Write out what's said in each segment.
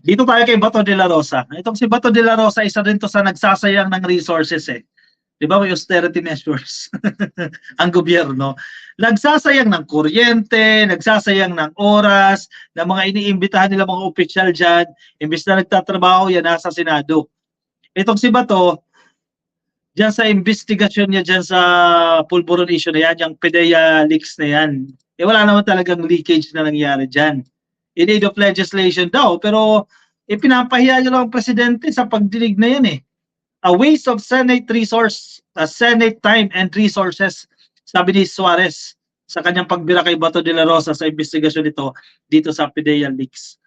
Dito tayo kay Bato de la Rosa. Itong si Bato de la Rosa, isa rin to sa nagsasayang ng resources eh. Di ba may austerity measures ang gobyerno? Nagsasayang ng kuryente, nagsasayang ng oras, ng mga iniimbitahan nila mga opisyal dyan, imbis na nagtatrabaho yan nasa Senado. Itong si Bato, dyan sa investigasyon niya dyan sa pulburon issue na yan, yung PDEA leaks na yan, eh wala naman talagang leakage na nangyari dyan. In aid of legislation daw, pero ipinapahiya niya lang ang presidente sa pagdinig na yan eh. A waste of Senate resource, Senate time and resources, sabi ni Suarez sa kanyang pagbira kay Bato de la Rosa sa investigasyon nito dito sa PDEA leaks.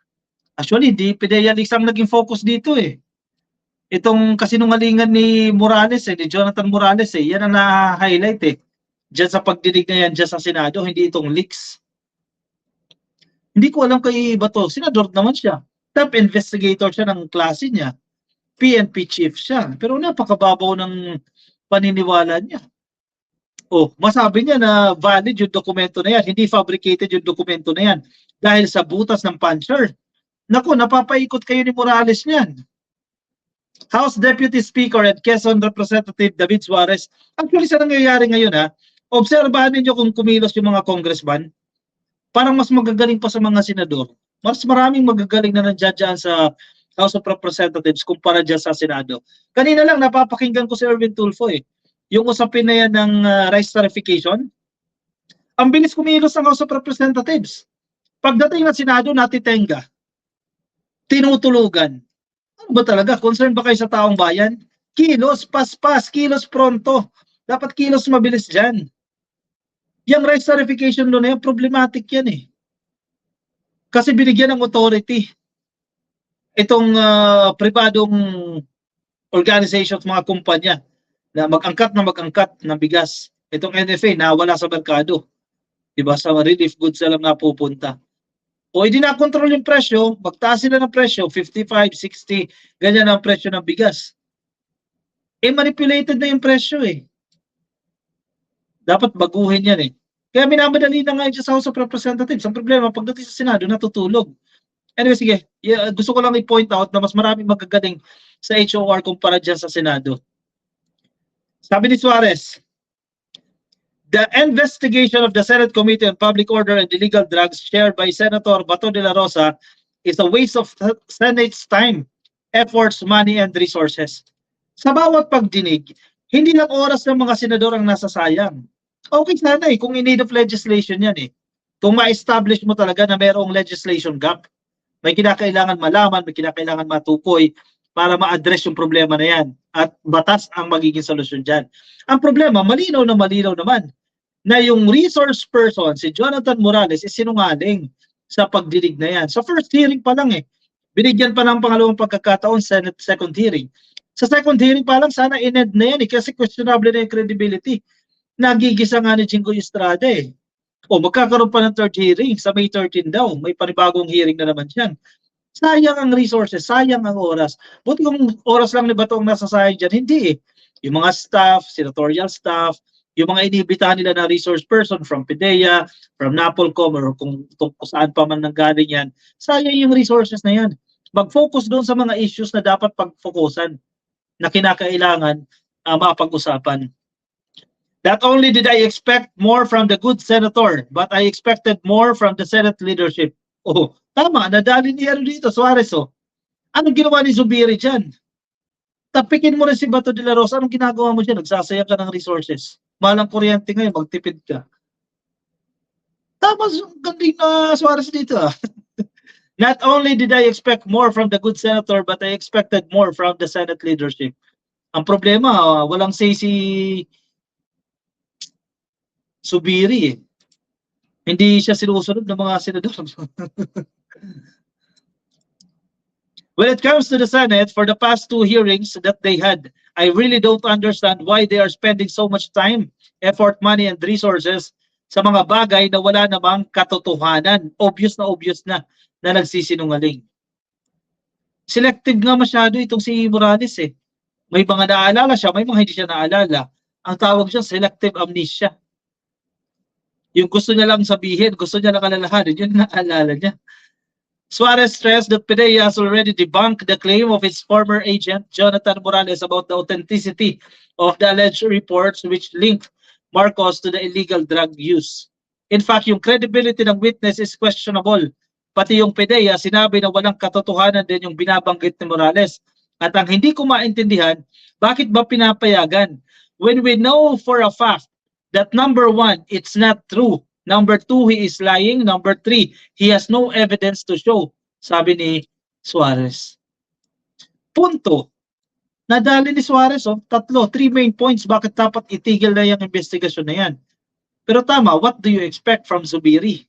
Actually, di PDEA leaks ang naging focus dito eh. Itong kasinungalingan ni Morales ni Jonathan Morales yan ang na-highlight eh. Diyan sa pagdinig na yan, diyan sa Senado, hindi itong leaks. Hindi ko alam kay Bato, senador naman siya. Top investigator siya ng klase niya. PNP chief siya. Pero napakababaw ng paniniwala niya. Masabi niya na valid yung dokumento na yan. Hindi fabricated yung dokumento na yan. Dahil sa butas ng puncher. Naku, napapaikot kayo ni Morales niyan. House Deputy Speaker at Quezon Representative David Suarez. Actually, sa nangyayari ngayon obserbahan ninyo kung kumilos yung mga congressman. Parang mas magagaling pa sa mga senador. Mas maraming magagaling na nandiyan dyan sa House of Representatives kumpara dyan sa Senado. Kanina lang napapakinggan ko si Erwin Tulfo yung usapin na yan ng rice tarification. Ang bilis kumilos ng House of Representatives. Pagdating ng Senado, natitenga. Tinutulugan. Ano ba talaga? Concern ba kayo sa taong bayan? Kilos, paspas, kilos pronto. Dapat kilos mabilis dyan. Yung rice tarification law na yan, problematic yan eh. Kasi binigyan ng authority itong pribadong organizations, mga kumpanya na mag-angkat ng bigas. Itong NFA na wala sa merkado. Diba? Sa relief goods na lang napupunta. O hindi na-control yung presyo, magtaas sila ng presyo, 55, 60, ganyan ang presyo ng bigas. Manipulated na yung presyo eh. Dapat baguhin yan eh. Kaya minamadali na nga sa House of Representatives. Ang problema, pagdating sa Senado, natutulog. Anyway, sige. Gusto ko lang i-point out na mas maraming magagaling sa HOR kumpara dyan sa Senado. Sabi ni Suarez, the investigation of the Senate Committee on Public Order and Illegal Drugs chaired by Senator Bato de la Rosa is a waste of Senate's time, efforts, money, and resources. Sa bawat pagdinig, hindi lang oras ng mga senador ang nasasayang. Okay sana kung in need of legislation yan eh. Kung ma-establish mo talaga na mayroong legislation gap, may kinakailangan malaman, may kinakailangan matukoy para ma-address yung problema na yan. At batas ang magiging solusyon dyan. Ang problema, malinaw naman na yung resource person, si Jonathan Morales, is sinungaling sa pagdinig na yan. Sa first hearing pa lang binigyan pa ng pangalawang pagkakataon, Senate second hearing. Sa second hearing pa lang, sana in-end na yan kasi questionable na yung credibility. Nagigisa nga ni Jingoy Estrada magkakaroon pa ng third hearing sa May 13 daw. May panibagong hearing na naman dyan. Sayang ang resources, sayang ang oras. Buti kung oras lang ni Bato ang nasasayang dyan, hindi Yung mga staff, senatorial staff, yung mga inibitahan nila na resource person from PDEA, from NAPOLCOM, or kung saan pa man nanggaling yan, sayang yung resources na yan. Mag-focus doon sa mga issues na dapat pag-focusan na kinakailangan mapag-usapan. Not only did I expect more from the good senator, but I expected more from the Senate leadership. Tama, nadali niya dito, Suarez. Anong ginawa ni Zubiri dyan? Tapikin mo rin si Bato de la Rosa, anong ginagawa mo dyan? Nagsasayang ka ng resources. Malang kuryente ngayon, magtipid ka. Tama, ganding na Suarez dito. Not only did I expect more from the good senator, but I expected more from the Senate leadership. Ang problema, walang say si Zubiri Hindi siya sinusunod ng mga senador. When it comes to the Senate, for the past 2 hearings that they had, I really don't understand why they are spending so much time, effort, money, and resources sa mga bagay na wala namang katotohanan. Obvious na nagsisinungaling. Selective nga masyado itong si Morales May mga naalala siya, may mga hindi siya naalala. Ang tawag siya, selective amnesia. Yung gusto niya lang sabihin, gusto niya lang alalahanin, yun naalala niya. Suarez stressed that PDEA has already debunked the claim of its former agent, Jonathan Morales, about the authenticity of the alleged reports which linked Marcos to the illegal drug use. In fact, yung credibility ng witness is questionable. Pati yung PDEA, sinabi na walang katotohanan din yung binabanggit ni Morales. At ang hindi ko maintindihan, bakit ba pinapayagan? When we know for a fact that number one, it's not true. Number two, he is lying. Number three, he has no evidence to show. Sabi ni Suarez. Punto. Nadali ni Suarez, three main points bakit dapat itigil na yung investigasyon na yan. Pero tama, what do you expect from Zubiri?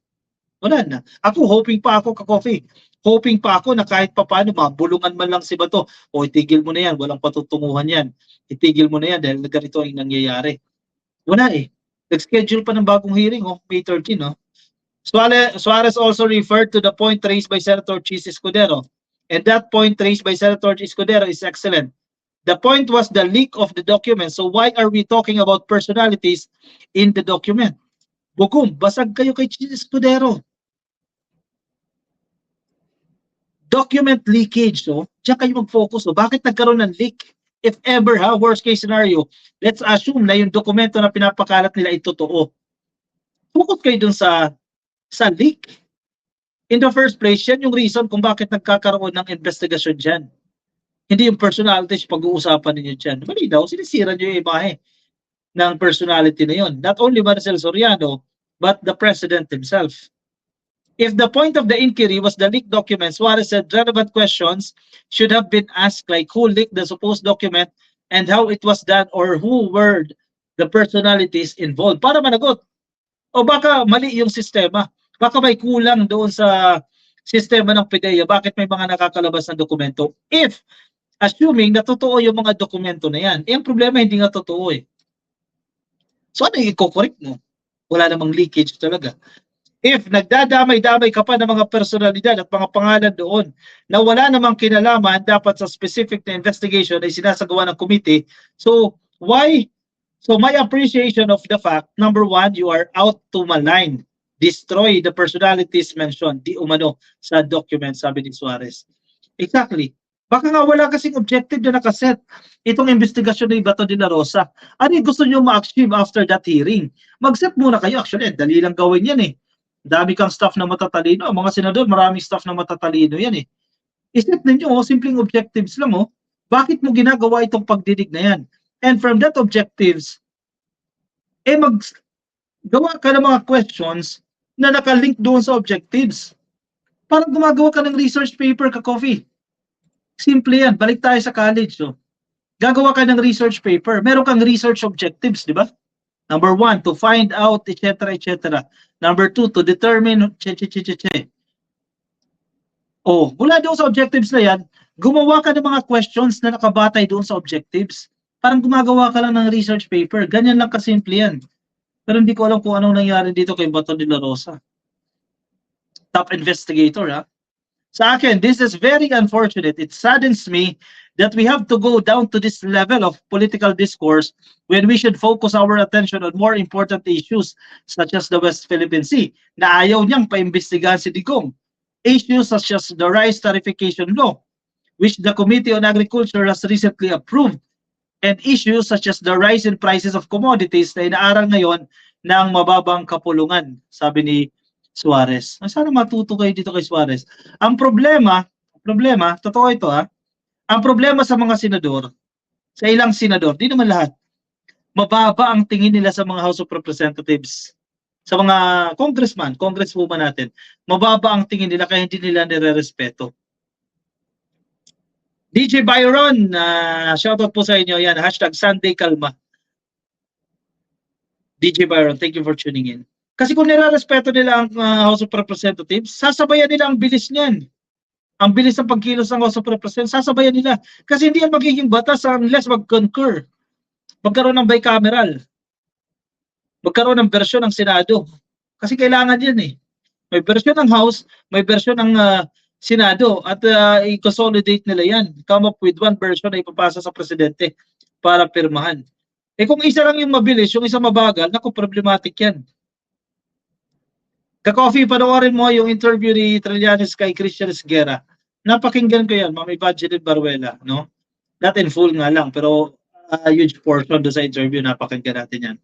Wala na. Ako, hoping pa ako, Ka-Coffee. Hoping pa ako na kahit papaano, mabulungan man lang si Bato. O itigil mo na yan, walang patutunguhan yan. Itigil mo na yan dahil ganito ang nangyayari. Wala eh. Nag-schedule pa ng bagong hearing, May 13, Suarez also referred to the point raised by Senator Chis Escudero. And that point raised by Senator Escudero is excellent. The point was the leak of the document. So why are we talking about personalities in the document? Bugum, basag kayo kay Chis Escudero. Document leakage, diyan kayo mag-focus. Bakit nagkaroon ng leak? If ever, worst case scenario, let's assume na yung dokumento na pinapakalat nila ay totoo. Focus kayo dun sa leak. In the first place, yan yung reason kung bakit nagkakaroon ng investigasyon dyan. Hindi yung personalities pag-uusapan ninyo dyan. Malinaw, sinisira nyo yung imahe ng personality na yun. Not only Marcel Soriano, but the president himself. If the point of the inquiry was the leaked documents, Suarez said relevant questions should have been asked, like who leaked the supposed document and how it was done, or who were the personalities involved. Para managot. O baka mali yung sistema. Baka may kulang doon sa sistema ng PDEA. Bakit may mga nakakalabas ng dokumento? If, assuming na totoo yung mga dokumento na yan, ang problema hindi nga totoo eh. So ano yung i-correct mo? Wala namang leakage talaga. If nagdadamay-damay ka pa ng mga personalidad at mga pangalan doon na wala namang kinalaman dapat sa specific na investigation ay sinasagawa ng committee, so why? So my appreciation of the fact, number one, you are out to malign, destroy the personalities mentioned, di umano sa document, sabi ni Suarez. Exactly. Baka nga wala kasing objective na nakaset itong investigasyon ni Bato de la Rosa. Ano yung gusto nyo ma-achieve after that hearing? Mag-set muna kayo. Actually, dali lang gawin yan eh. Dami kang staff na matatalino. Mga senador, maraming staff na matatalino yan eh. Isip ninyo, simpleng objectives lang Bakit mo ginagawa itong pagdidig na yan? And from that objectives, gawa ka ng mga questions na nakalink doon sa objectives. Parang gumagawa ka ng research paper, Ka-Coffee. Simple yan. Balik tayo sa college. Gagawa ka ng research paper. Meron kang research objectives, di ba? Number one, to find out, etc., etc. Number two, to determine, mula doon sa objectives na yan, gumawa ka ng mga questions na nakabatay doon sa objectives. Parang gumagawa ka lang ng research paper. Ganyan lang kasimple yan. Pero hindi ko alam kung anong nangyari dito kay Bato de la Rosa. Top investigator, Sa akin, this is very unfortunate. It saddens me that we have to go down to this level of political discourse when we should focus our attention on more important issues such as the West Philippine Sea, na ayaw niyang paimbestigahan si Digong. Issues such as the rice tariffication law, which the Committee on Agriculture has recently approved, and issues such as the rise in prices of commodities na inaaral ngayon ng mababang kapulungan, sabi ni Suarez. Sana matuto kayo dito kay Suarez. Ang problema, totoo ito ang problema sa mga senador, sa ilang senador, di naman lahat, mababa ang tingin nila sa mga House of Representatives, sa mga congresswoman natin, mababa ang tingin nila kaya hindi nila nire-respeto. DJ Byron, shoutout po sa inyo yan, #Sunday Kalma. DJ Byron, thank you for tuning in. Kasi kung nire-respeto nila ang House of Representatives, sasabayan nila ang bilis niyan. Ang bilis ng pagkilos ng House of Representatives, sasabayan nila. Kasi hindi yan magiging batas unless mag-concur. Magkaroon ng bicameral. Magkaroon ng bersyon ng Senado. Kasi kailangan yan eh. May bersyon ng House, may bersyon ng Senado at i-consolidate nila yan. Come up with one version na ipapasa sa Presidente para pirmahan. Kung isa lang yung mabilis, yung isa mabagal, naku, problematic yan. Ka-coffee, panoorin mo yung interview ni Trillanes kay Christian Esguerra. Napakinggan ko yan, Ma'am Evangeline Baruela, no? Not in full nga lang, pero huge portion doon sa interview, napakinggan natin yan.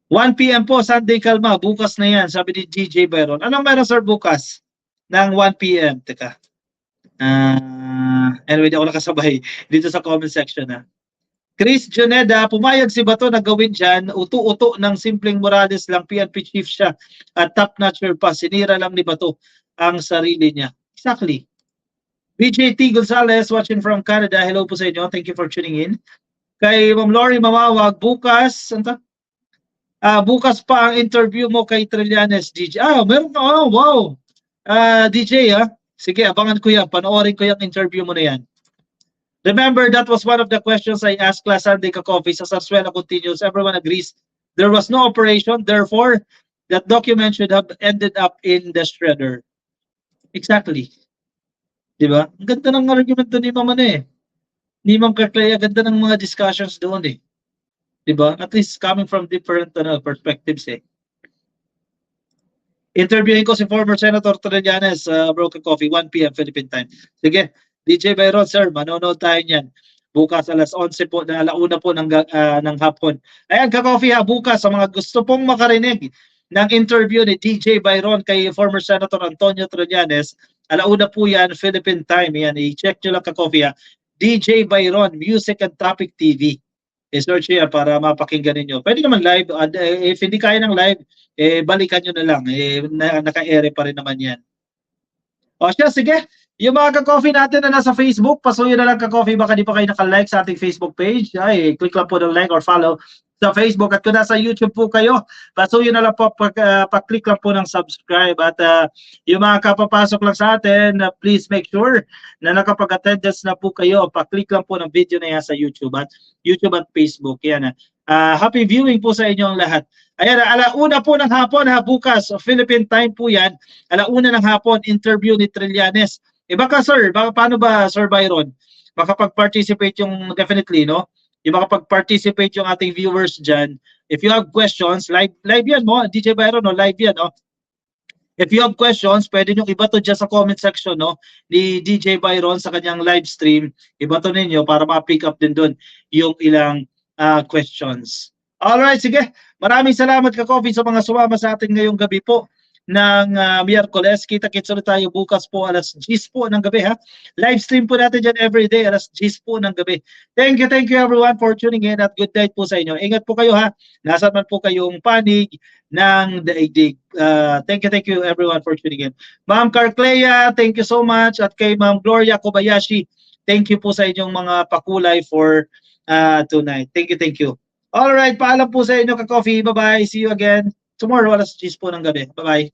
1 p.m. po, Sunday Kalma. Bukas na yan, sabi ni GJ Byron. Anong meron, sir, bukas? Ng 1 p.m. Teka. Anyway, di ako nakasabay dito sa comment section. Chris Juneda, pumayag si Bato na gawin dyan. Uto-uto ng simpleng Morales lang. PNP chief siya. At top-notcher pa. Sinira lang ni Bato ang sarili niya. Exactly. BJT Gonzalez, watching from Canada. Hello po sa inyo. Thank you for tuning in. Kay Ma'am Lori Mamawag, bukas, bukas pa ang interview mo kay Trillanes, DJ. Meron ka. Oh, wow. DJ, sige, abangan ko yan. Panoorin ko yung interview mo na yan. Remember, that was one of the questions I asked last Sunday ka-coffee. Sa Sarsuela continues. Everyone agrees there was no operation. Therefore, that document should have ended up in the shredder. Exactly. Diba? Ang ganda ng argument doon ni Ma'am ni Ma'am Carclea. Ganda ng mga discussions doon Diba? At least coming from different perspectives Interviewin ko si former Senator Trillanes, Broken Coffee, 1 p.m. Philippine time. Sige, DJ Byron, sir, manonood tayo niyan. Bukas alas 11 po, na alauna po ng hapon. Ayan, ka-coffee bukas sa mga gusto pong makarinig ng interview ni DJ Byron kay former Senator Antonio Trillanes. Alauna po yan, Philippine time. Yan, i-check nyo lang ka-coffee DJ Byron, Music and Topic TV. I-search yan para mapakinggan ninyo. Pwede naman live. If hindi kaya ng live, balikan nyo na lang. Naka-ere pa rin naman yan. O siya, sige. Yung mga ka-coffee natin na nasa Facebook, pasuyo na lang ka-coffee. Baka di pa kayo naka-like sa ating Facebook page. Click lang po ng like or follow sa Facebook. At kung nasa YouTube po kayo, pasuyo na lang po, pa-click lang po ng subscribe. At yung mga kapapasok lang sa atin, please make sure na nakapag-attendance na po kayo. Pa-click lang po ng video na yan sa YouTube at Facebook. Yan. Happy viewing po sa inyong lahat. Ayan, alauna po ng hapon bukas, Philippine time po yan. Alauna ng hapon, interview ni Trillanes. Baka sir, paano ba Sir Byron? Makapag-participate yung definitely, no? Yung makapag-participate yung ating viewers dyan. If you have questions, live yan mo, DJ Byron, no? Live yan, no? If you have questions, pwede nyo ibato dyan sa comment section, no? Ni DJ Byron sa kanyang live stream. Ibato ninyo para ma-pick up din doon yung ilang questions. Alright, sige. Maraming salamat ka-coffee sa mga sumama sa atin ngayong gabi po ng Miyerkules. Kita-kits ulit tayo bukas po alas 10 po ng gabi Live stream po natin dyan everyday alas 10 po ng gabi. Thank you everyone for tuning in at good night po sa inyo. Ingat po kayo Nasaan man po kayong panig ng daigdig. Thank you everyone for tuning in. Ma'am Carclea, thank you so much. At kay Ma'am Gloria Kobayashi, thank you po sa inyong mga pakulay for tonight. Thank you. Alright, paalam po sa inyo ka-coffee. Bye-bye. See you again tomorrow alas 10 po ng gabi. Bye-bye.